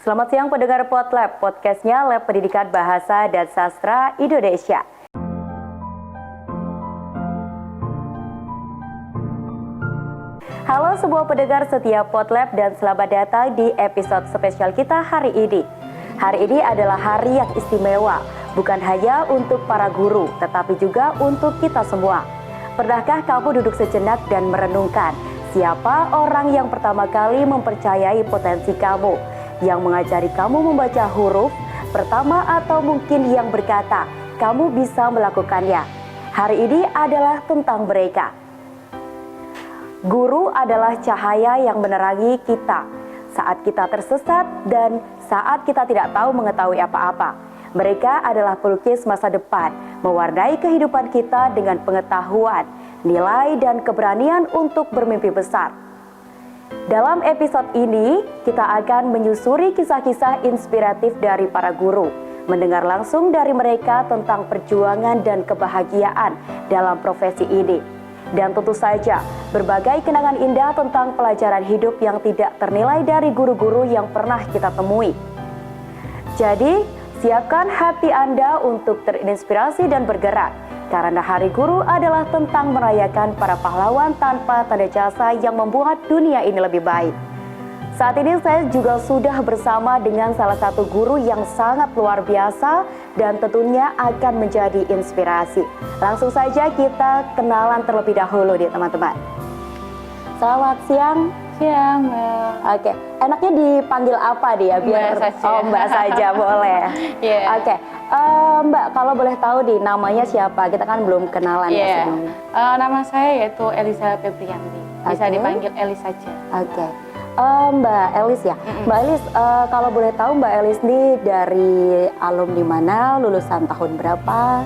Selamat siang pendengar Podlab, podcastnya Lab Pendidikan Bahasa dan Sastra Indonesia. Halo semua pendengar setia Podlab dan selamat datang di episode spesial kita hari ini. Hari ini adalah hari yang istimewa, bukan hanya untuk para guru, tetapi juga untuk kita semua. Pernahkah kamu duduk sejenak dan merenungkan siapa orang yang pertama kali mempercayai potensi kamu? Yang mengajari kamu membaca huruf pertama atau mungkin yang berkata, kamu bisa melakukannya. Hari ini adalah tentang mereka. Guru adalah cahaya yang menerangi kita saat kita tersesat dan saat kita tidak tahu mengetahui apa-apa. Mereka adalah pelukis masa depan, mewarnai kehidupan kita dengan pengetahuan, nilai dan keberanian untuk bermimpi besar. Dalam episode ini, kita akan menyusuri kisah-kisah inspiratif dari para guru, mendengar langsung dari mereka tentang perjuangan dan kebahagiaan dalam profesi ini. Dan tentu saja, berbagai kenangan indah tentang pelajaran hidup yang tidak ternilai dari guru-guru yang pernah kita temui. Jadi, siapkan hati Anda untuk terinspirasi dan bergerak. Karena Hari Guru adalah tentang merayakan para pahlawan tanpa tanda jasa yang membuat dunia ini lebih baik. Saat ini saya juga sudah bersama dengan salah satu guru yang sangat luar biasa dan tentunya akan menjadi inspirasi. Langsung saja kita kenalan terlebih dahulu nih teman-teman. Selamat siang. Siang, Mbak. Oke, enaknya dipanggil apa dia? Biar Mbak saja. Oh, Mbak saja boleh. Yeah. Oke, Mbak kalau boleh tahu di namanya siapa? Kita kan belum kenalan ya sebelumnya. Nama saya yaitu Elisa Febrianti. Bisa Oke. dipanggil Elis saja. Oke, Mbak Elis ya. Mbak Elis, kalau boleh tahu Mbak Elis ini dari alumni mana? Lulusan tahun berapa?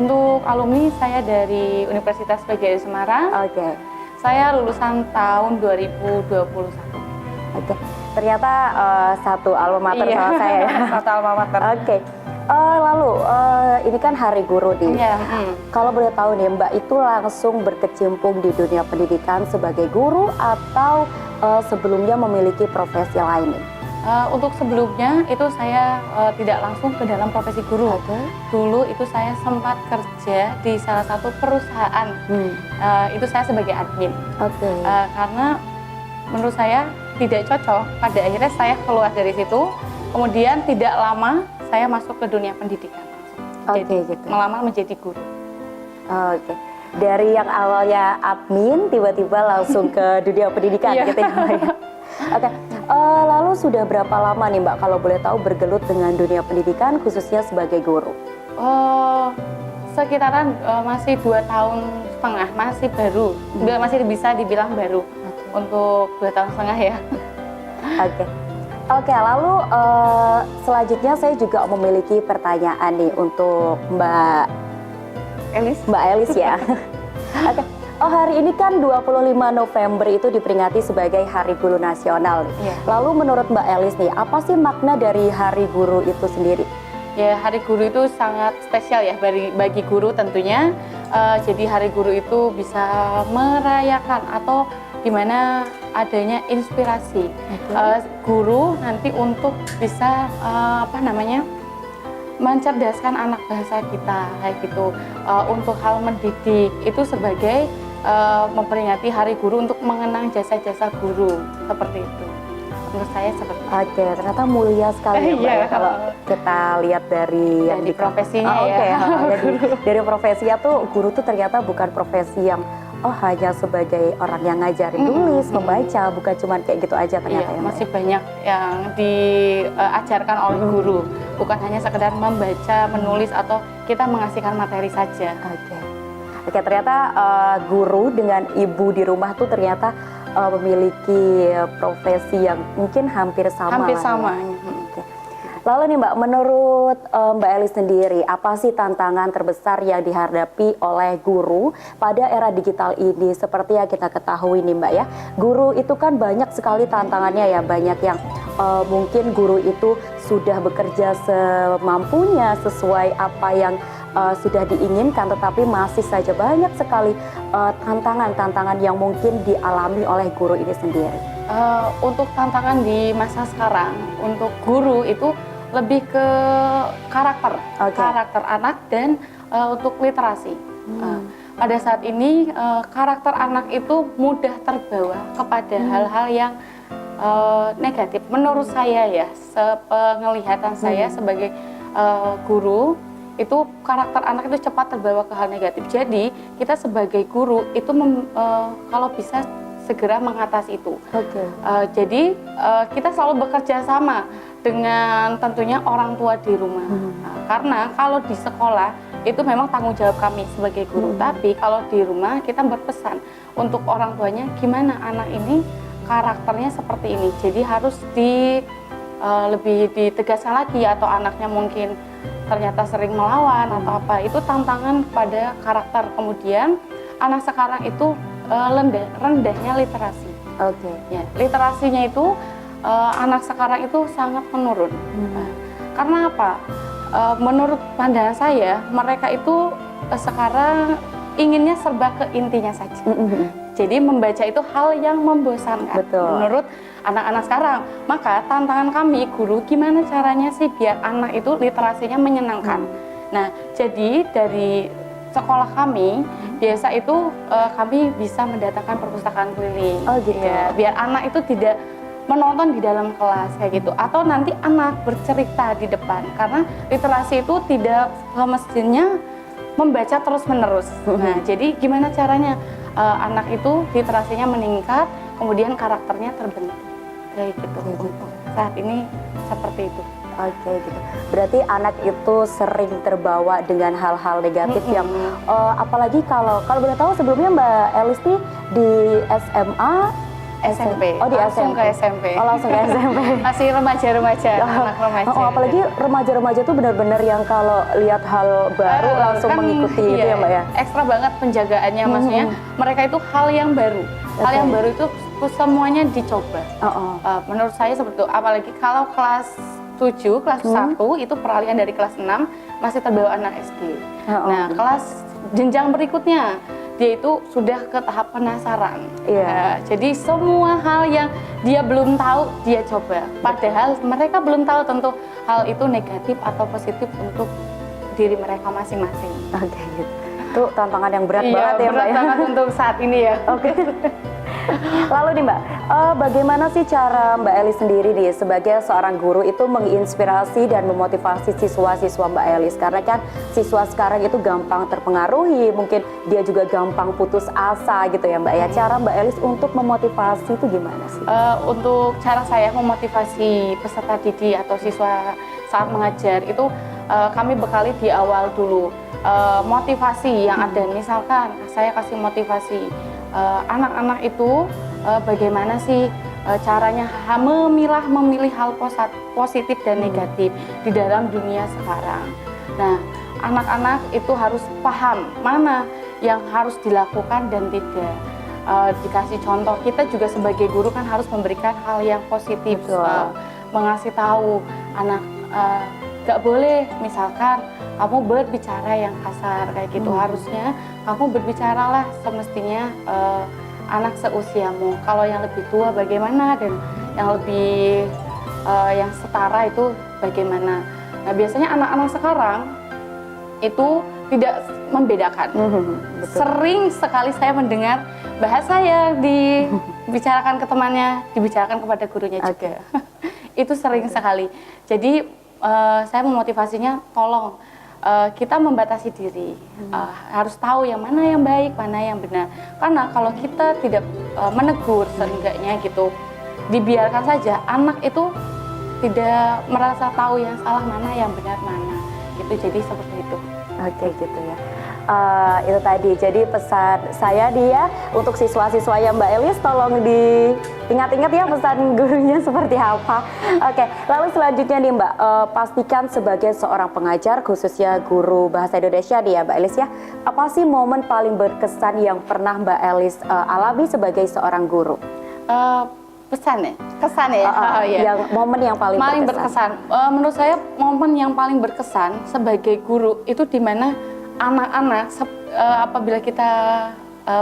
Untuk alumni saya dari Universitas PGRI Semarang. Oke. Saya lulusan tahun 2021. Oke, ternyata satu alma mater sama saya ya. Satu alma mater. Oke, lalu ini kan Hari Guru nih. Iya. Kalau boleh tahu nih Mbak itu langsung berkecimpung di dunia pendidikan sebagai guru atau sebelumnya memiliki profesi lain nih? Untuk sebelumnya itu saya tidak langsung ke dalam profesi guru. Oke. Dulu itu saya sempat kerja di salah satu perusahaan. Itu saya sebagai admin. Oke. Karena menurut saya tidak cocok. Pada akhirnya saya keluar dari situ. Kemudian tidak lama saya masuk ke dunia pendidikan. Oke, Jadi gitu. melamar menjadi guru. Oke. Dari yang awalnya admin tiba-tiba langsung ke dunia pendidikan Iya. gitu ya Mbak ya. Oke. Lalu sudah berapa lama nih Mbak kalau boleh tahu bergelut dengan dunia pendidikan khususnya sebagai guru? Sekitaran masih 2 tahun setengah, masih baru. Masih bisa dibilang baru. Untuk 2 tahun setengah ya. Oke, lalu selanjutnya saya juga memiliki pertanyaan nih untuk Mbak Elis ya. Oke. Hari ini kan 25 November itu diperingati sebagai Hari Guru Nasional nih. Iya. Lalu menurut Mbak Elis nih, apa sih makna dari Hari Guru itu sendiri? Ya, Hari Guru itu sangat spesial ya bagi guru tentunya. Jadi Hari Guru itu bisa merayakan atau di mana adanya inspirasi guru nanti untuk bisa mencerdaskan anak bangsa kita kayak gitu. Untuk hal mendidik itu sebagai memperingati Hari Guru untuk mengenang jasa-jasa guru seperti itu. Menurut saya seperti itu. Oke, ternyata mulia sekali ya Mbak Iya, ya, kalau kita lihat dari yang Dari profesinya ya. Oke, dari profesinya tuh guru tuh ternyata bukan profesi yang hanya sebagai orang yang ngajarin nulis, membaca, bukan cuma kayak gitu aja ternyata ya Mbak. Masih banyak yang diajarkan oleh guru, bukan hanya sekedar membaca, menulis atau kita mengasihkan materi saja. Oke, ternyata guru dengan ibu di rumah tuh ternyata memiliki profesi yang mungkin hampir sama. Hampir lah sama. ya. Oke. Lalu nih Mbak, menurut Mbak Elis sendiri, apa sih tantangan terbesar yang dihadapi oleh guru pada era digital ini? Seperti yang kita ketahui nih Mbak ya, guru itu kan banyak sekali tantangannya ya, banyak yang mungkin guru itu sudah bekerja semampunya sesuai apa yang sudah diinginkan, tetapi masih saja banyak sekali tantangan-tantangan yang mungkin dialami oleh guru ini sendiri. Untuk tantangan di masa sekarang, untuk guru itu lebih ke karakter anak dan untuk literasi. Pada saat ini karakter anak itu mudah terbawa kepada hal-hal yang negatif. Menurut saya ya, sepenglihatan saya sebagai guru, itu karakter anak itu cepat terbawa ke hal negatif. Jadi kita sebagai guru itu kalau bisa segera mengatasi itu. Jadi kita selalu bekerja sama dengan tentunya orang tua di rumah. Karena kalau di sekolah itu memang tanggung jawab kami sebagai guru. Tapi kalau di rumah kita berpesan untuk orang tuanya, gimana anak ini karakternya seperti ini. Jadi harus lebih ditegaskan lagi, atau anaknya mungkin ternyata sering melawan atau apa. Itu tantangan pada karakter. Kemudian anak sekarang itu rendahnya literasi. Ya, literasinya itu anak sekarang itu sangat menurun. Karena apa? Menurut pandangan saya, mereka itu sekarang inginnya serba ke intinya saja. Jadi membaca itu hal yang membosankan. Menurut anak-anak sekarang. Maka tantangan kami guru, gimana caranya sih biar anak itu literasinya menyenangkan. Nah, jadi dari sekolah kami biasa itu kami bisa mendatangkan perpustakaan keliling. Ya, biar anak itu tidak menonton di dalam kelas kayak gitu, atau nanti anak bercerita di depan, karena literasi itu tidak semestinya membaca terus menerus. Nah, jadi gimana caranya anak itu literasinya meningkat, kemudian karakternya terbentuk kayak gitu. Untuk saat ini seperti itu. Gitu. Berarti anak itu sering terbawa dengan hal-hal negatif yang apalagi kalau boleh tahu sebelumnya Mbak Elis nih di SMA, SMP. Oh, di langsung SMP. ke SMP. Oh, langsung ke SMP. Masih remaja-remaja, anak remaja. Apalagi remaja-remaja tuh benar-benar yang kalau lihat hal baru langsung mengikuti itu ya Mbak ya. Ekstra banget penjagaannya, maksudnya mereka itu hal yang baru. Hal yang baru itu semuanya dicoba. Menurut saya seperti itu. Apalagi kalau kelas 7, kelas 1 itu peralihan dari kelas 6 masih terbawa anak SD. Nah, kelas jenjang berikutnya dia itu sudah ke tahap penasaran. Jadi semua hal yang dia belum tahu dia coba. Padahal mereka belum tahu tentu hal itu negatif atau positif untuk diri mereka masing-masing. Gitu. Itu tantangan yang berat banget ya Mbak. Berat banget untuk saat ini ya. Lalu nih Mbak, bagaimana sih cara Mbak Elis sendiri nih sebagai seorang guru itu menginspirasi dan memotivasi siswa-siswa Mbak Elis? Karena kan siswa sekarang itu gampang terpengaruhi, mungkin dia juga gampang putus asa gitu ya Mbak ya. Cara Mbak Elis untuk memotivasi itu gimana sih? Untuk cara saya memotivasi peserta didik atau siswa saat mengajar itu kami bekali di awal dulu. Motivasi yang ada, misalkan saya kasih motivasi anak-anak itu bagaimana sih caranya memilih hal positif dan negatif di dalam dunia sekarang. Nah, anak-anak itu harus paham mana yang harus dilakukan dan tidak. Dikasih contoh, kita juga sebagai guru kan harus memberikan hal yang positif, mengasih tahu anak gak boleh misalkan kamu berbicara yang kasar kayak gitu. Harusnya kamu berbicaralah semestinya anak seusiamu. Kalau yang lebih tua bagaimana, dan yang lebih yang setara itu bagaimana. Nah, biasanya anak-anak sekarang itu tidak membedakan. Sering sekali saya mendengar bahasa yang dibicarakan ke temannya dibicarakan kepada gurunya juga. Itu sering sekali. Jadi saya memotivasinya, tolong kita membatasi diri, harus tahu yang mana yang baik, mana yang benar. Karena kalau kita tidak menegur, seenggaknya gitu, dibiarkan saja, anak itu tidak merasa tahu yang salah mana, yang benar mana. Gitu, jadi seperti itu. Gitu ya. Itu tadi, jadi pesan saya dia untuk siswa-siswa yang Mbak Elis, tolong diingat-ingat ya pesan gurunya seperti apa. Lalu selanjutnya nih Mbak, pastikan sebagai seorang pengajar, khususnya guru bahasa Indonesia nih ya Mbak Elis ya, apa sih momen paling berkesan yang pernah Mbak Elis alami sebagai seorang guru? Kesan ya? Yang momen yang paling berkesan. Menurut saya momen yang paling berkesan sebagai guru itu dimana anak-anak apabila kita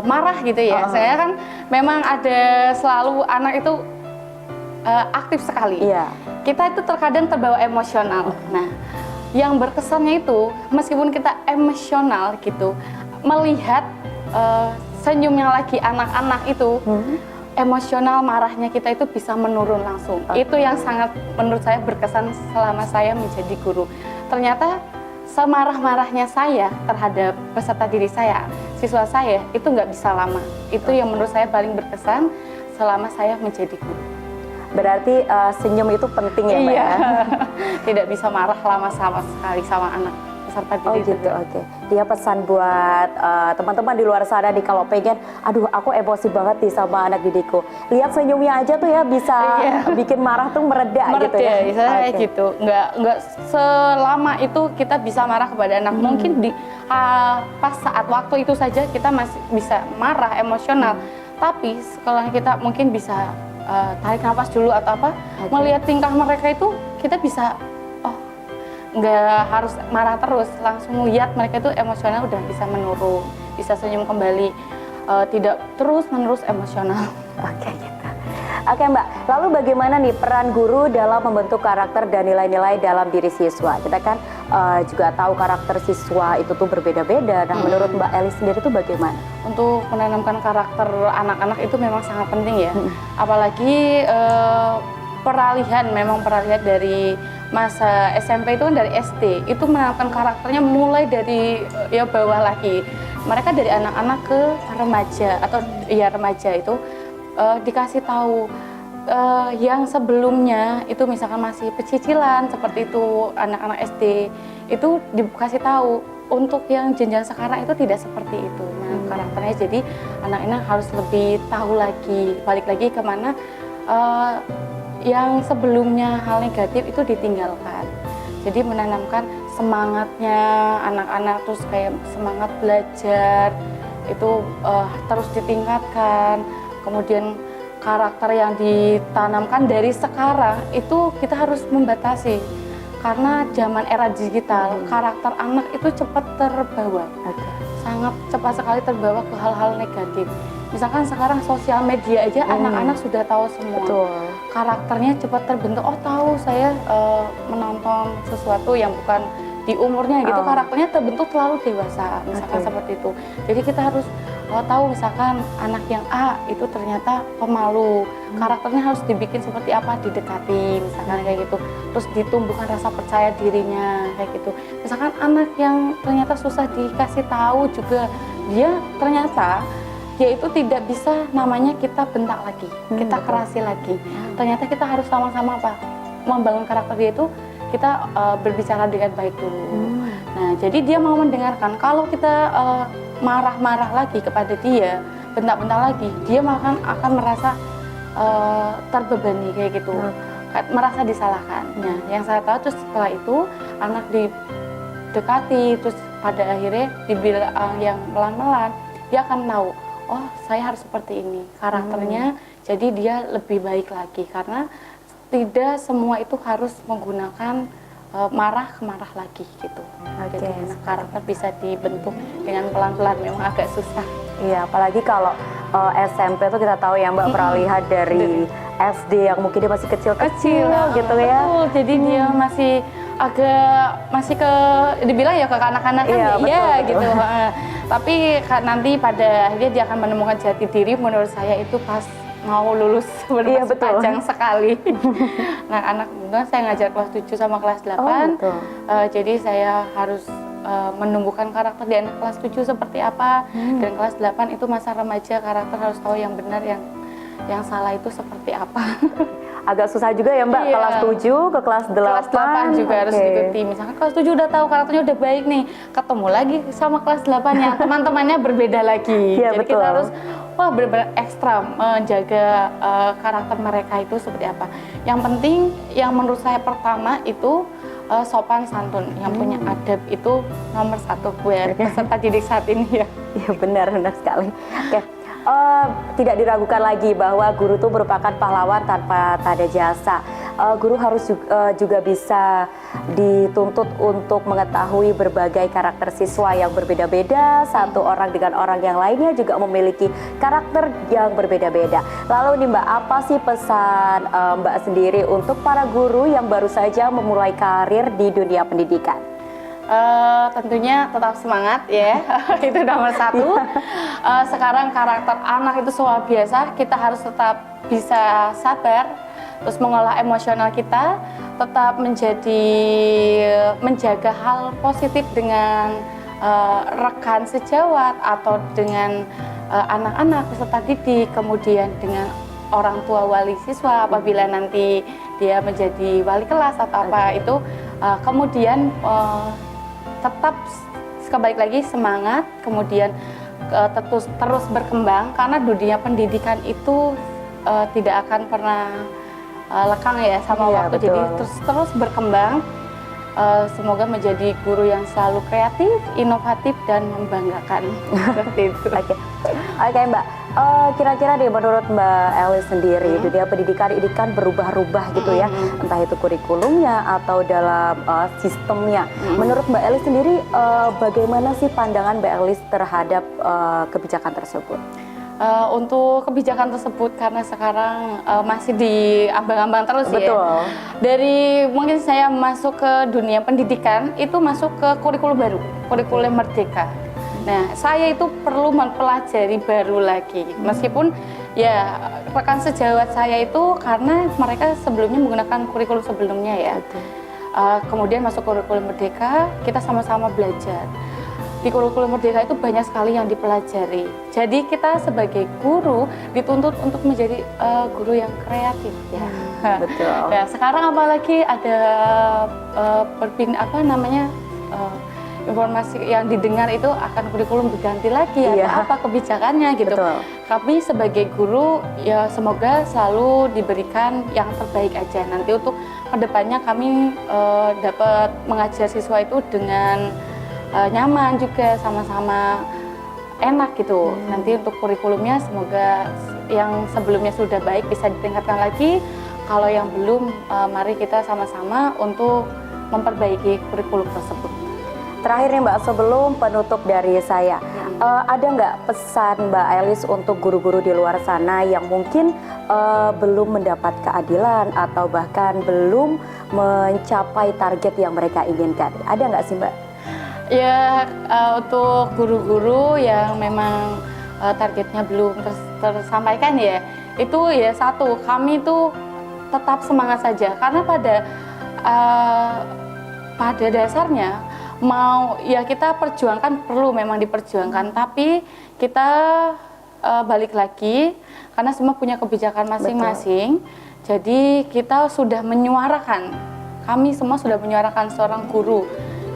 marah gitu ya. Saya kan memang ada selalu anak itu aktif sekali. Iya. Kita itu terkadang terbawa emosional. Nah, yang berkesannya itu meskipun kita emosional gitu, melihat senyumnya lagi anak-anak itu, emosional marahnya kita itu bisa menurun langsung. Itu yang sangat menurut saya berkesan selama saya menjadi guru. Ternyata semarah-marahnya saya terhadap peserta didik saya, siswa saya, itu nggak bisa lama. Itu yang menurut saya paling berkesan selama saya menjadi guru. Berarti senyum itu penting ya, Mbak? Iya. Ya? Tidak bisa marah lama sama sekali sama anak peserta didik. Oh gitu, oke. Dia pesan buat teman-teman di luar sana nih kalau pengen, aduh aku emosi banget nih sama anak didikku. Lihat senyumnya aja tuh ya bisa bikin marah tuh mereda gitu ya. Saya gitu. Nggak selama itu kita bisa marah kepada anak. Mungkin di pas saat waktu itu saja kita masih bisa marah emosional. Tapi kalau kita mungkin bisa tarik nafas dulu atau apa, melihat tingkah mereka itu kita bisa nggak harus marah terus, langsung lihat mereka itu emosional udah bisa menurun, bisa senyum kembali, tidak terus-menerus emosional. Oke, gitu. Oke Mbak, lalu bagaimana nih peran guru dalam membentuk karakter dan nilai-nilai dalam diri siswa? Kita kan juga tahu karakter siswa itu tuh berbeda-beda. Nah, menurut Mbak Eli sendiri tuh bagaimana? Untuk menanamkan karakter anak-anak itu memang sangat penting ya. Apalagi peralihan dari masa SMP itu kan dari SD, itu menanamkan karakternya mulai dari bawah lagi. Mereka dari anak-anak ke remaja atau remaja itu dikasih tahu yang sebelumnya itu misalkan masih pecicilan seperti itu anak-anak SD itu dikasih tahu untuk yang jenjang sekarang itu tidak seperti itu. Nah, karakternya jadi anak-anak harus lebih tahu lagi, balik lagi kemana yang sebelumnya hal negatif itu ditinggalkan. Jadi menanamkan semangatnya anak-anak, terus kayak semangat belajar itu terus ditingkatkan. Kemudian karakter yang ditanamkan dari sekarang itu kita harus membatasi. Karena zaman era digital, karakter anak itu cepat terbawa. Sangat cepat sekali terbawa ke hal-hal negatif. Misalkan sekarang sosial media aja anak-anak sudah tahu semua. Betul. Karakternya cepat terbentuk. Oh, tahu saya menonton sesuatu yang bukan di umurnya gitu. Karakternya terbentuk terlalu dewasa. Misalkan seperti itu. Jadi kita harus tahu misalkan anak yang A itu ternyata pemalu. Karakternya harus dibikin seperti apa, didekati misalkan kayak gitu. Terus ditumbuhkan rasa percaya dirinya kayak gitu. Misalkan anak yang ternyata susah dikasih tahu juga, dia ternyata dia itu tidak bisa namanya kita bentak lagi, kita kerasi lagi. Ternyata kita harus sama-sama membangun karakter dia itu, kita berbicara dengan baik dulu. Nah, jadi dia mau mendengarkan. Kalau kita marah-marah lagi kepada dia, bentak-bentak lagi, dia akan merasa terbebani kayak gitu, merasa disalahkan. Nah, yang saya tahu terus setelah itu anak didekati, terus pada akhirnya dibilang yang pelan-pelan, dia akan tahu. Oh, saya harus seperti ini karakternya, jadi dia lebih baik lagi karena tidak semua itu harus menggunakan marah ke marah lagi gitu. Jadi karakter bisa dibentuk dengan pelan-pelan, memang agak susah. Iya, apalagi kalau SMP tuh kita tahu ya Mbak, peralihan dari SD yang mungkin dia masih kecil-kecil gitu ya. Betul, jadi dia masih dibilang ya ke kanak-kanak kan ya gitu. Tapi nanti pada akhirnya dia akan menemukan jati diri, menurut saya itu pas mau lulus benar-benar panjang sekali. Nah, anak saya ngajar kelas 7 sama kelas 8. Jadi saya harus menumbuhkan karakter di anak kelas 7 seperti apa, dan kelas 8 itu masa remaja, karakter harus tahu yang benar, yang salah itu seperti apa. Agak susah juga ya Mbak, kelas 7 ke kelas 8. Kelas 8 juga harus diikuti. Misalkan kelas 7 udah tahu karakternya udah baik nih, ketemu lagi sama kelas 8 yang teman-temannya berbeda lagi. Jadi kita harus benar-benar ekstra menjaga karakter mereka itu seperti apa. Yang penting, yang menurut saya pertama itu sopan santun, yang punya adab itu nomor 1 buat peserta didik saat ini ya. Iya, benar sekali. Oke. Tidak diragukan lagi bahwa guru itu merupakan pahlawan tanpa tanda jasa. guru harus juga bisa dituntut untuk mengetahui berbagai karakter siswa yang berbeda-beda. Satu orang dengan orang yang lainnya juga memiliki karakter yang berbeda-beda. Lalu nih Mbak, apa sih pesan Mbak sendiri untuk para guru yang baru saja memulai karir di dunia pendidikan? Tentunya tetap semangat ya, itu nomor satu. Sekarang karakter anak itu luar biasa, kita harus tetap bisa sabar, terus mengolah emosional kita, tetap menjaga hal positif dengan rekan sejawat atau dengan anak-anak peserta didik, kemudian dengan orang tua wali siswa apabila nanti dia menjadi wali kelas atau apa itu, kemudian tetap kembali lagi semangat, kemudian terus berkembang karena dunia pendidikan itu tidak akan pernah lekang ya sama waktu. Betul. Jadi terus berkembang. Semoga menjadi guru yang selalu kreatif, inovatif, dan membanggakan. Seperti itu. Oke Mbak, kira-kira nih menurut Mbak Elis sendiri, dunia pendidikan ini kan berubah-ubah gitu ya, entah itu kurikulumnya atau dalam sistemnya. Menurut Mbak Elis sendiri, bagaimana sih pandangan Mbak Elis terhadap kebijakan tersebut? Untuk kebijakan tersebut karena sekarang masih diambang-ambang terus. Betul. Ya. Dari mungkin saya masuk ke dunia pendidikan itu masuk ke kurikulum baru, kurikulum merdeka. Nah, saya itu perlu mempelajari baru lagi. Meskipun ya rekan sejawat saya itu karena mereka sebelumnya menggunakan kurikulum sebelumnya ya. Kemudian masuk kurikulum merdeka, kita sama-sama belajar. Di kurikulum merdeka itu banyak sekali yang dipelajari. Jadi kita sebagai guru dituntut untuk menjadi guru yang kreatif ya. Betul. Ya, sekarang apalagi ada informasi yang didengar itu akan kurikulum diganti lagi atau apa kebijakannya gitu. Betul. Kami sebagai guru ya semoga selalu diberikan yang terbaik aja. Nanti untuk kedepannya kami dapat mengajar siswa itu dengan nyaman juga, sama-sama enak gitu. Nanti untuk kurikulumnya semoga yang sebelumnya sudah baik bisa ditingkatkan lagi. Kalau yang belum, mari kita sama-sama untuk memperbaiki kurikulum tersebut. Terakhir nih Mbak, sebelum penutup dari saya, ada nggak pesan Mbak Elis untuk guru-guru di luar sana yang mungkin belum mendapat keadilan atau bahkan belum mencapai target yang mereka inginkan? Ada nggak sih Mbak? Ya, untuk guru-guru yang memang targetnya belum tersampaikan ya, itu ya satu, kami itu tetap semangat saja karena pada dasarnya mau ya kita perjuangkan, perlu memang diperjuangkan, tapi kita balik lagi karena semua punya kebijakan masing-masing. Jadi kita sudah menyuarakan, kami semua sudah menyuarakan seorang guru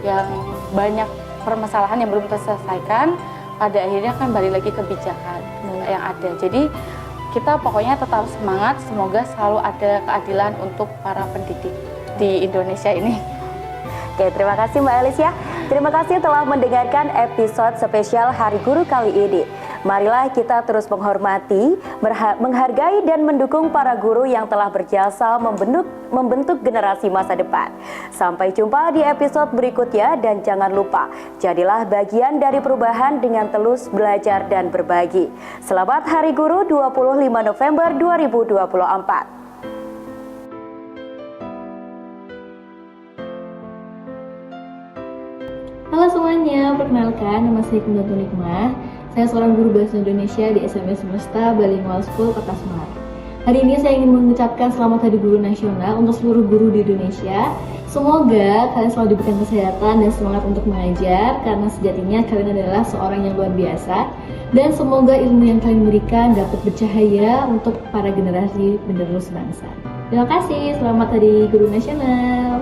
yang banyak permasalahan yang belum terselesaikan, pada akhirnya kan balik lagi kebijakan yang ada. Jadi kita pokoknya tetap semangat, semoga selalu ada keadilan untuk para pendidik di Indonesia ini. Oke, terima kasih Mbak Elis ya. Terima kasih telah mendengarkan episode spesial Hari Guru kali ini. Marilah kita terus menghormati, menghargai dan mendukung para guru yang telah berjasa membentuk generasi masa depan. Sampai jumpa di episode berikutnya dan jangan lupa, jadilah bagian dari perubahan dengan terus belajar dan berbagi. Selamat Hari Guru 25 November 2024. Halo semuanya, perkenalkan nama saya Kumdatul Nikmah. Saya seorang guru bahasa Indonesia di SMP Semesta Bilingual School Kota Semarang. Hari ini saya ingin mengucapkan selamat Hari Guru Nasional untuk seluruh guru di Indonesia. Semoga kalian selalu diberikan kesehatan dan semangat untuk mengajar, karena sejatinya kalian adalah seorang yang luar biasa. Dan semoga ilmu yang kalian berikan dapat bercahaya untuk para generasi penerus bangsa. Terima kasih, selamat Hari Guru Nasional.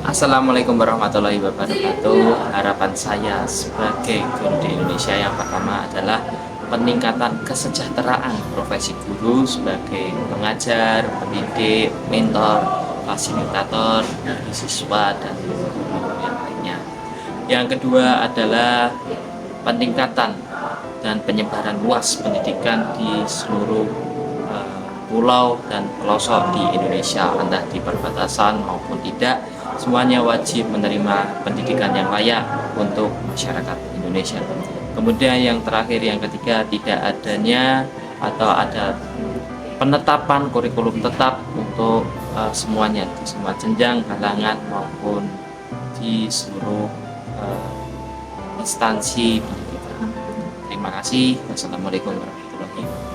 Assalamualaikum warahmatullahi wabarakatuh. Harapan saya sebagai guru di Indonesia yang pertama adalah peningkatan kesejahteraan profesi guru sebagai pengajar, pendidik, mentor, fasilitator dari siswa dan guru yang lainnya. Yang kedua adalah peningkatan dan penyebaran luas pendidikan di seluruh pulau dan pelosok di Indonesia, entah di perbatasan maupun tidak, semuanya wajib menerima pendidikan yang layak untuk masyarakat Indonesia. Kemudian yang terakhir, yang ketiga, tidak adanya atau ada penetapan kurikulum tetap untuk semuanya, di semua jenjang, kalangan maupun di seluruh instansi pendidikan. Terima kasih. Wassalamualaikum warahmatullahi wabarakatuh.